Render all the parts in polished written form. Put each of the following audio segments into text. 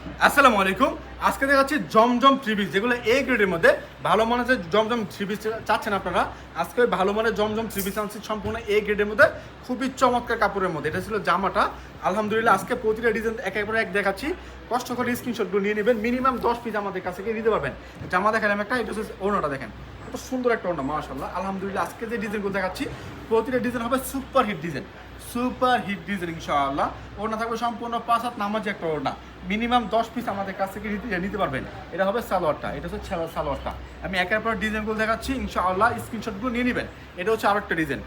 আসসালামু আলাইকুম। আজকে দেখাচ্ছি জমজম থ্রি পিস, যেগুলো এ গ্রেডের মধ্যে ভালো মানের যে জমজম থ্রি পিস চাচ্ছেন আপনারা। আজকে ভালো মানের জমজম থ্রি পিস আনছি সম্পূর্ণ এ গ্রেডের মধ্যে, খুবই চমৎকার কাপড়ের মধ্যে। এটা ছিল জামাটা। আলহামদুলিল্লাহ আজকে প্রতিটা ডিজাইন একেবারে এক দেখাচ্ছি। কষ্ট করে স্ক্রিনশটগুলো নিয়ে নেবেন। মিনিমাম 10 পিস আমাদের কাছে নিতে পারবেন। জামা দেখালাম একটা, এটা হচ্ছে ওড়নাটা দেখেন, কত সুন্দর একটা ওড়না, মাশাআল্লাহ। আলহামদুলিল্লাহ আজকে যে ডিজাইনগুলো দেখাচ্ছি প্রতিটা ডিজাইন হবে super hit design, super hit design ইনশাআল্লাহ। ওড়না থাকবে সম্পূর্ণ 5 হাত নামাজি একটা ওড়না। মিনিমাম 10 পিস আমাদের কাছ থেকে নিতে পারবেন। এটা হবে সালোয়ারটা, এটা হচ্ছে সালোয়ারটা। আমি একের পর ডিজাইনগুলো দেখাচ্ছি ইনশাআল্লাহ, স্ক্রিনশটগুলো নিয়ে নেবেন। এটা হচ্ছে আরেকটা ডিজাইন।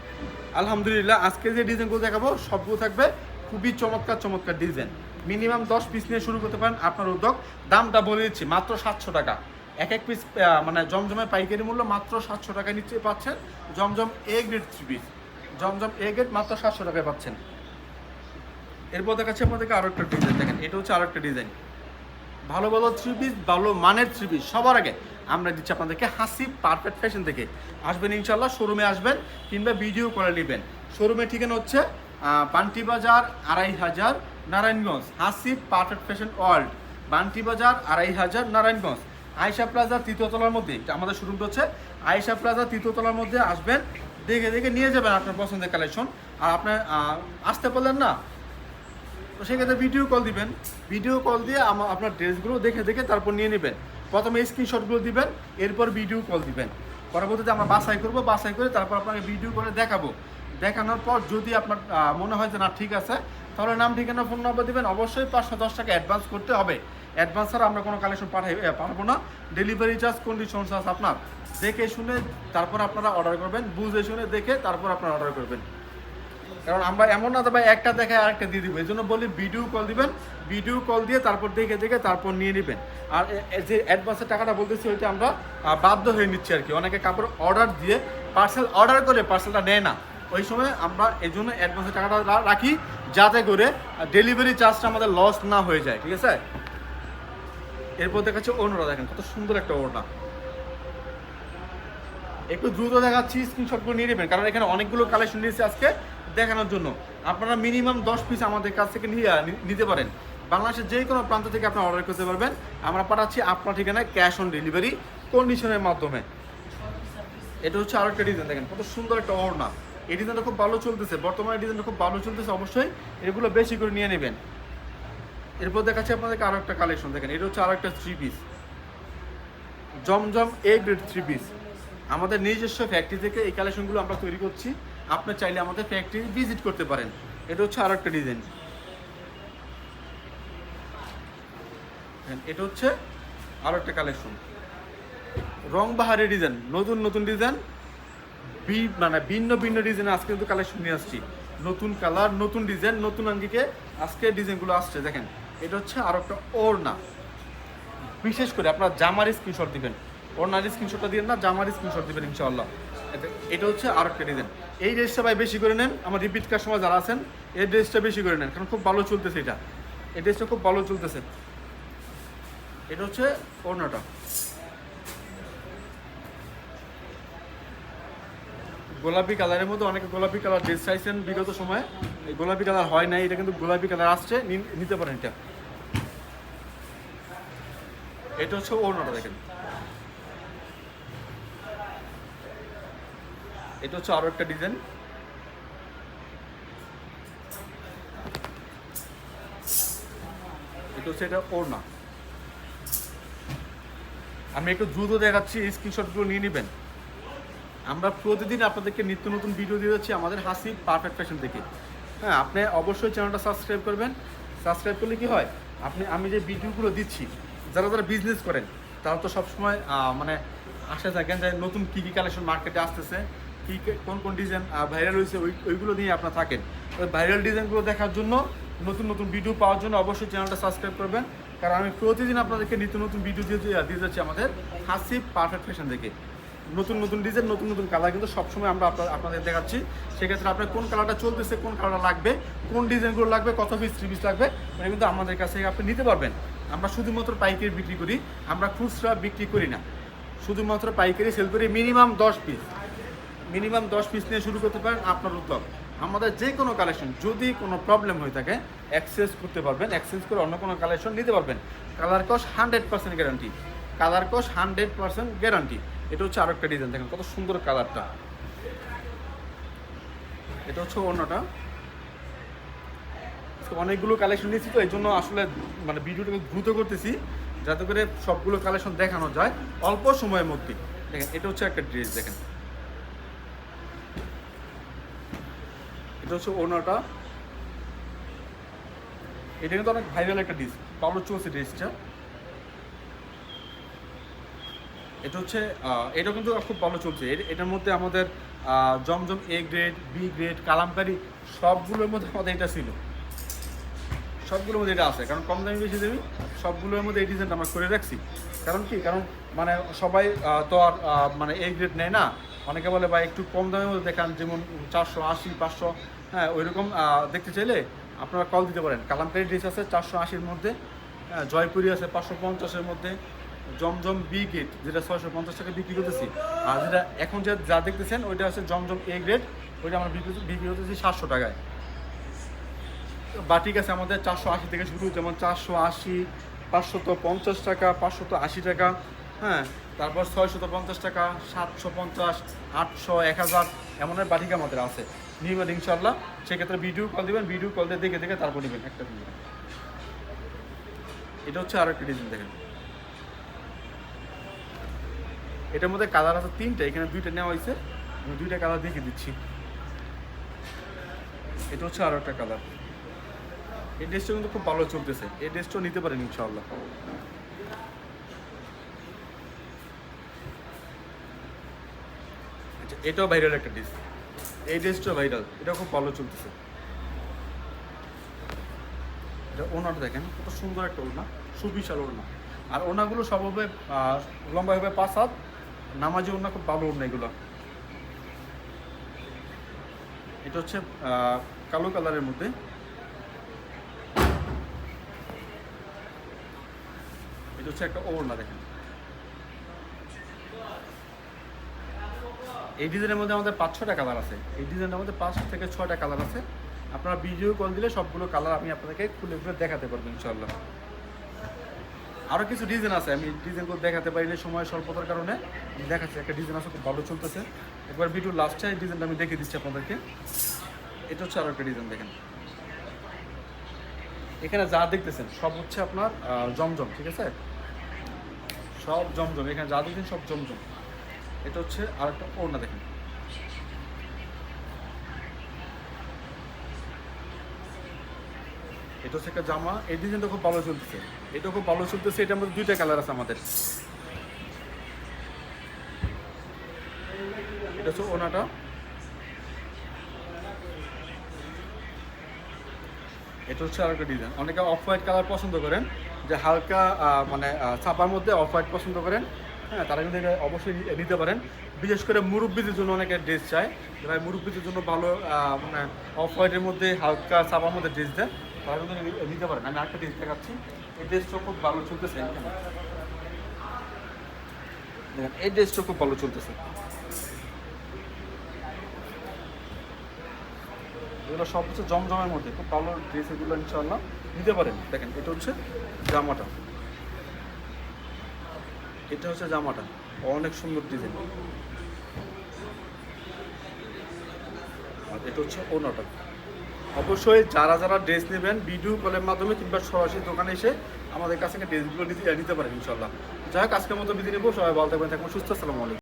আলহামদুলিল্লাহ আজকে যে ডিজাইনগুলো দেখাবো সবগুলো থাকবে খুবই চমৎকার চমৎকার ডিজাইন। মিনিমাম 10 পিস নিয়ে শুরু করতে পারেন আপনার উদ্যোগ। দামটা বলে দিচ্ছি মাত্র 700 টাকা। এক এক পিস মানে জমজমের পাইকারি মূল্য মাত্র 700 টাকায় নিচ্ছে পাচ্ছেন। জমজম এ গ্রেড থ্রি পিস, জমজম এ গ্রেড মাত্র 700 টাকায় পাচ্ছেন। এরপর দেখাচ্ছি আপনাদেরকে আরো একটা ডিজাইন, দেখেন এটা হচ্ছে আরো একটা ডিজাইন। ভালো ভালো থ্রি পিস, ভালো মানের থ্রি পিস সবার আগে আমরা দিচ্ছি আপনাদেরকে হাসিব পারফেক্ট ফ্যাশন থেকে। আসবেন ইনশাল্লাহ, শোরুমে আসবেন কিংবা ভিডিও করে নেবেন। শোরুমের ঠিকানা হচ্ছে বান্টি বাজার 2500 Narayanganj, Hasib perfect fashion world, Bunty বাজার 2500 নারায়ণগঞ্জ, আয়েশা প্লাজার তৃতীয় তলার মধ্যে আমাদের শোরুমটা হচ্ছে। আয়েশা প্লাজার তৃতীয় তলার মধ্যে আসবেন, দেখে দেখে নিয়ে যাবেন আপনার পছন্দের কালেকশন। আর আপনার আসতে পারলেন না, তো সেক্ষেত্রে ভিডিও কল দিবেন। ভিডিও কল দিয়ে আপনার ড্রেসগুলো দেখে দেখে তারপর নিয়ে নেবেন। প্রথমে স্ক্রিনশটগুলো দিবেন, এরপর ভিডিও কল দিবেন। পরবর্তীতে আমরা বাছাই করবো, বাছাই করে তারপর আপনাকে ভিডিও করে দেখাবো। দেখানোর পর যদি আপনার মনে হয় যে না ঠিক আছে, তাহলে নাম ঠিকানা ফোন নাম্বার দিবেন। অবশ্যই 510 টাকা অ্যাডভান্স করতে হবে। অ্যাডভান্স ছাড়া আমরা কোনো কালেকশন পারবো না। ডেলিভারি চার্জ কন্ডিশন চার্জ আপনার। দেখে শুনে তারপর আপনারা অর্ডার করবেন, বুঝে শুনে দেখে তারপর আপনারা অর্ডার করবেন। কারণ আমরা এমন না ভাই একটা দেখায় আরেকটা দিয়ে দিব, এই জন্য বলি ভিডিও কল দিবেন। ভিডিও কল দিয়ে তারপর দেখে দেখে তারপর নিয়ে নেবেন। আর যে অ্যাডভান্সের টাকাটা বলতেছি ওইটা আমরা বাধ্য হয়ে নিচ্ছি আর কি। অনেকে কাপড় অর্ডার দিয়ে পার্সেল অর্ডার করে পার্সেলটা নেয় না, ওই সময় আমরা এই জন্য অ্যাডভান্সের টাকাটা রাখি, যাতে করে ডেলিভারি চার্জটা আমাদের লস না হয়ে যায়, ঠিক আছে। এরপর দেখাচ্ছে ওড়নাটা, দেখেন কত সুন্দর একটা ওড়না। একটু দ্রুত দেখাচ্ছি, স্ক্রিনশটগুলো নিয়ে নেবেন, কারণ এখানে অনেকগুলো কালেকশন নিয়েছি আজকে দেখানোর জন্য। আপনারা মিনিমাম 10 পিস আমাদের কাছ থেকে নিতে পারেন। বাংলাদেশের যে কোনো প্রান্ত থেকে আপনারা অর্ডার করতে পারবেন। আমরা পাঠাচ্ছি আপনার ঠিকানায় ক্যাশ অন ডেলিভারি কন্ডিশনের মাধ্যমে। এটা হচ্ছে আরো একটা ডিজাইন, দেখেন কত সুন্দর একটা ওড়না। এই ডিজাইনটা খুব ভালো চলতেছে, বর্তমানে ডিজাইনটা খুব ভালো চলতেছে, অবশ্যই এগুলো বেশি করে নিয়ে নেবেন। এরপর দেখাচ্ছি আপনাদেরকে আরো একটা কালেকশন, দেখেন এটা হচ্ছে আরো একটা থ্রি পিস, জমজম এ গ্রেড থ্রি পিস। আমাদের নিজস্ব ফ্যাক্টরি থেকে এই কালেকশনগুলো আমরা তৈরি করছি। আপনি চাইলে আমাদের ফ্যাক্টরি ভিজিট করতে পারেন। এটা হচ্ছে আরো একটা ডিজাইন, এটা হচ্ছে আরো একটা কালেকশন, রং বাহারি ডিজাইন, নতুন নতুন ডিজাইন, মানে ভিন্ন ভিন্ন ডিজাইন আজকে কিন্তু কালেকশন নিয়ে আসছি। নতুন কালার, নতুন ডিজাইন, নতুন আঙ্গিকে আজকে ডিজাইনগুলো আসছে। দেখেন এটা হচ্ছে আরো একটা ওড়না। বিশেষ করে আপনার জামার স্ক্রিনশট দিবেন, ওড়নার স্ক্রিনশটটা দিবেন না, জামার স্ক্রিনশট দিবেন ইনশাআল্লাহ। এটা হচ্ছে আরো একটা ডিজাইন। এই ড্রেসটা ভাই বেশি করে নেন, আমার রিপিট কাস্টমার যারা আছেন এই ড্রেসটা বেশি করে নেন, কারণ খুব ভালো চলতেছে এটা। এই ড্রেসটা খুব ভালো চলতেছে। এটা হচ্ছে ওড়নাটা, গোলাপি কালারের মধ্যে। অনেকে গোলাপি কালার ড্রেস চাইছেন বিগত সময়ে, এই গোলাপি কালার হয় নাই, এটা কিন্তু গোলাপি কালার আসছে, নিতে পারেন এটা। এটা হচ্ছে ওড়নাটা, দেখেন এটা হচ্ছে আরো একটা ডিজাইন। এটা হচ্ছে এটা ওড়না। আমি একটু দ্রুত দেখাচ্ছি, স্ক্রিনশটগুলো নিয়ে নেবেন। আমরা প্রতিদিন আপনাদেরকে নিত্য নতুন ভিডিও দিয়ে যাচ্ছি আমাদের হাসিব পারফেক্ট ফ্যাশন থেকে। হ্যাঁ, আপনি অবশ্যই চ্যানেলটা সাবস্ক্রাইব করবেন। সাবস্ক্রাইব করলে কি হয়, আমি যে ভিডিওগুলো দিচ্ছি, যারা যারা বিজনেস করেন তারা তো সবসময় মানে আশা থাকেন যে নতুন কী কী কালেকশন মার্কেটে আসতেছে, কোন কোন ডিজাইন ভাইরাল হয়েছে, ওইগুলো নিয়ে আপনারা থাকেন। ওই ভাইরাল ডিজাইনগুলো দেখার জন্য, নতুন নতুন ভিডিও পাওয়ার জন্য অবশ্যই চ্যানেলটা সাবস্ক্রাইব করবেন। কারণ আমি প্রতিদিন আপনাদেরকে নিত্য নতুন ভিডিও দিয়ে যাচ্ছি আমাদের হাসিব পারফেক্ট ফ্যাশন থেকে। নতুন নতুন ডিজাইন, নতুন নতুন কালার কিন্তু সবসময় আমরা আপনাদের দেখাচ্ছি। সেক্ষেত্রে আপনার কোন কালারটা চলতেছে, কোন কালারটা লাগবে, কোন ডিজাইনগুলো লাগবে, কত পিস থ্রি পিস লাগবে, মানে কিন্তু আমাদের কাছে আপনি নিতে পারবেন। আমরা শুধুমাত্র পাইকারি বিক্রি করি, আমরা খুচরা বিক্রি করি না, শুধুমাত্র পাইকারি সেল করি। মিনিমাম 10 পিস, মিনিমাম 10 পিস নিয়ে শুরু করতে পারেন আপনার উদ্যোগ। আমাদের যে কোনো কালেকশন যদি কোনো প্রবলেম হয়ে থাকে এক্সচেঞ্জ করতে পারবেন, এক্সচেঞ্জ করে অন্য কোনো কালেকশন নিতে পারবেন। কালার কস 100% গ্যারান্টি, কালার কস 100% গ্যারান্টি। এটা হচ্ছে আরো একটা ডিজাইন, দেখেন কত সুন্দর কালারটা। এটা হচ্ছে অন্যটা। অনেকগুলো কালেকশন নিচ্ছি তো এই জন্য আসলে মানে ভিডিওটাকে দ্রুত করতেছি যাতে করে সবগুলো কালেকশন দেখানো যায় অল্প সময়ের মধ্যে। দেখেন এটা হচ্ছে একটা ড্রেস, দেখেন এটা হচ্ছে ওনাটা। এটা কিন্তু অনেক ভাইরাল একটা ড্রেস, ভালো চলছে ড্রেসটা। এটা হচ্ছে এটা কিন্তু খুব ভালো চলছে। এটার মধ্যে আমাদের জমজম A grade, B grade, kalamkari সবগুলোর মধ্যে আমাদের এটা ছিল, সবগুলোর মধ্যে এটা আছে। কারণ কম দামি বেশি দামি সবগুলোর মধ্যে এই ডিজাইনটা আমরা করে রাখছি। কারণ কি, কারণ মানে সবাই তো আর মানে এ গ্রেড নেয় না, অনেকে বলে বা একটু কম দামের মধ্যে দেখান, যেমন 480, 500, হ্যাঁ ওইরকম দেখতে চাইলে আপনারা কল দিতে পারেন। কালামকারি ড্রেস আছে 480-র মধ্যে, জয়পুরি আছে 550-এর মধ্যে, জমজম বি গ্রেড যেটা 650 টাকা বিক্রি করতেছি, আর যেটা এখন যা দেখতেছেন ওইটা আছে জমজম এ গ্রেড, ওইটা আমরা বিক্রি করতেছি 700 টাকায়। বাটিক আছে আমাদের 480 থেকে শুরু, যেমন 480, 550 টাকা, 580 টাকা, হ্যাঁ তারপর 650 টাকা, 750, 800, 1000 এমনের বাটিক আমাদের আছে। নিবেন ইনশাল্লাহ, সেক্ষেত্রে ভিডিও কল দেবেন, ভিডিও কল দিয়ে দেখে দেখে তারপর নেবেন একটা ভিডিও। এটা হচ্ছে আরো একটা ডিজাইন, দেখেন এটার মধ্যে কালার আছে 3টা, এখানে 2টা নেওয়া হয়েছে, আমি 2টা কালার দেখে দিচ্ছি। এটা হচ্ছে আরো একটা কালার। এই ড্রেসটা কিন্তু খুব ভালো চলতেছে, এই ড্রেসটাও নিতে পারেন ইনশাআল্লাহ। আচ্ছা এটাও ভাইরাল একটা ড্রেস, এই ড্রেসটাও ভাইরাল, এটাও খুব ভালো চলতেছে। এটা ওনাটা দেখেন কত সুন্দর একটা ওড়না, সুবিশাল ওড়না। আর ওড়নাগুলো সব হবে লম্বা হবে 5 হাত, নামাজি ওড়না, খুব ভালো ওড়না এগুলো। এটা হচ্ছে কালো কালারের মধ্যে। এটা হচ্ছে একটা ওড়না, দেখেন এই ডিজাইনের মধ্যে আমাদের 5-6টা কালার আছে, এই ডিজাইনের মধ্যে 5 থেকে 6টা কালার আছে। আপনারা ভিডিও কল দিলে সবগুলো কালার আমি আপনাদেরকে খুলে খুলে দেখাতে পারবো ইনশাআল্লাহ। আরও কিছু ডিজাইন আছে, আমি ডিজাইনগুলো দেখাতে পারিনি সময় স্বল্পতার কারণে। আমি দেখাচ্ছি, একটা ডিজাইন আছে খুব ভালো চলতেছে, একবার ভিডিও লাস্টে এই ডিজাইনটা আমি দেখে দিচ্ছি আপনাদেরকে। এটা হচ্ছে আরও একটা ডিজাইন, দেখেন এখানে যা দেখতেছেন সব হচ্ছে আপনার জমজম, ঠিক আছে, সব জমজম, এখানে যা দেখছেন সব জমজম। এটা হচ্ছে আর একটা ওড়না, দেখেন এটা হচ্ছে একটা জামা, এই ডিজাইনটা খুব ভালো চলতেছে, এটা খুব ভালো চলতেছে। এটার মধ্যে 2টা কালার আছে আমাদের। এটা হচ্ছে ওড়নাটা। এটা হচ্ছে আর একটা ডিজাইন, অনেকে অফ হোয়াইট কালার পছন্দ করেন, যে হালকা মানে ছাপার মধ্যে অফ হোয়াইট পছন্দ করেন, হ্যাঁ তারা কিন্তু অবশ্যই নিতে পারেন। বিশেষ করে মুরব্বীদের জন্য অনেকে ড্রেস চায়, যে ভাই মুরব্বীদের জন্য ভালো মানে অফ হোয়াইটের মধ্যে হালকা ছাপার মধ্যে ড্রেস দেয়, তারা কিন্তু নিতে পারেন। আমি আরেকটা ড্রেস দেখাচ্ছি, এই ড্রেসটা খুব ভালো চলতেছে, দেখেন এই ড্রেসটা খুব ভালো চলতেছে। এগুলো সব হচ্ছে জমজমের মধ্যে খুব ভালো ড্রেস, এগুলো ইনশাআল্লাহ নিতে পারেন। দেখেন এটা হচ্ছে জামাটা, এটা হচ্ছে জামাটা, অনেক সুন্দর ডিজাইন। আর এটা হচ্ছে ওড়নাটা। অবশ্যই যারা যারা ড্রেস নেবেন ভিডিও কলের মাধ্যমে কিংবা সরাসরি দোকানে এসে আমাদের কাছ থেকে ড্রেসগুলো নিতে পারেন ইনশাআল্লাহ। যাই হোক আজকের মতো বিদায় নেবো, সবাই ভালো থাকবেন, সুস্থ, আসসালামু আলাইকুম।